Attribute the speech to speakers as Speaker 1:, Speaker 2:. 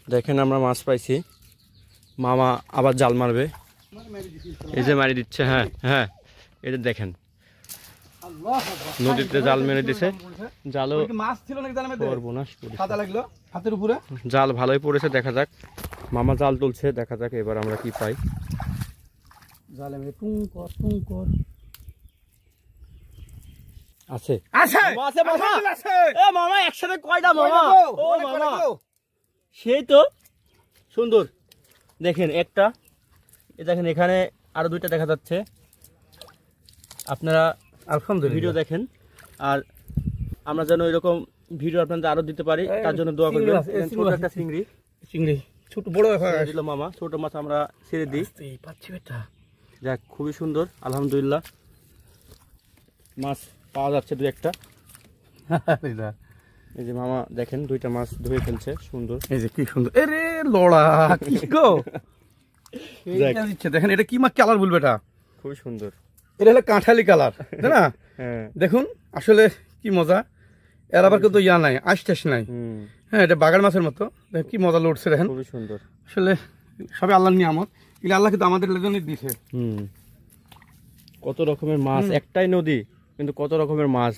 Speaker 1: দেখেন আমরা মাছ পাইছি, মামা আবার জাল মারবে। এই যে মারি দিচ্ছে, হ্যাঁ হ্যাঁ, এটা দেখেন নদীতে জাল মেরে দিছে, জালও
Speaker 2: মাছ ছিল নাকি জালের মধ্যে?
Speaker 1: সর্বনাশ করেছে।
Speaker 2: কাদা লাগলো হাতের উপরে।
Speaker 1: জাল ভালোই পড়েছে, দেখা যাক। মামা জাল তুলছে, দেখা যাক এবার আমরা কি পাই।
Speaker 2: জালে মেরে টুং কর
Speaker 1: আছে
Speaker 2: আছে
Speaker 1: আছে মামা,
Speaker 2: আছে।
Speaker 1: এ মামা একসাথে কয়টা মামা? ও মামা সেই তো সুন্দর। দেখেন একটা, এ দেখেন এখানে আরো দুইটা দেখা যাচ্ছে। আপনারা
Speaker 2: আলহামদুলিল্লাহ
Speaker 1: ভিডিও দেখেন, আর আমরা যেন এরকম ভিডিও আপনাদের আরো দিতে পারি, তার জন্য দোয়া করবেন। ছোট একটা চিংড়ি,
Speaker 2: চিংড়ি ছোট বড়
Speaker 1: ছেড়ে দিল মামা, ছোট মাছ আমরা ছেড়ে দিই।
Speaker 2: পাচ্ছি বেটা।
Speaker 1: যাক, খুবই সুন্দর, আলহামদুলিল্লাহ। মাছ পাওয়া যাচ্ছে দু একটা। এই যে মামা দেখেন দুইটা মাছ ধরে ফেলছে, সুন্দর।
Speaker 2: এই যে কি সুন্দর, এরে লড়া কি গো দিচ্ছে। দেখেন এটা কি মাছ কালার বলবে, এটা
Speaker 1: খুবই সুন্দর।
Speaker 2: এটা হলো কাঁঠালি কালার, তাই না?
Speaker 1: হ্যাঁ
Speaker 2: দেখুন আসলে কি মজা। এর আবার কিন্তু ইয়া নাই, আশটাস নাই। হ্যাঁ, এটা বাগার মাছের মতো। দেখেন কি মজা লড়ছে, দেখেন
Speaker 1: খুবই সুন্দর।
Speaker 2: আসলে সবই আল্লাহর নিয়ামত। এগুলো আল্লাহ কিন্তু আমাদের জন্যই দিয়েছে।
Speaker 1: কত রকমের মাছ, একটাই নদী কিন্তু কত রকমের মাছ।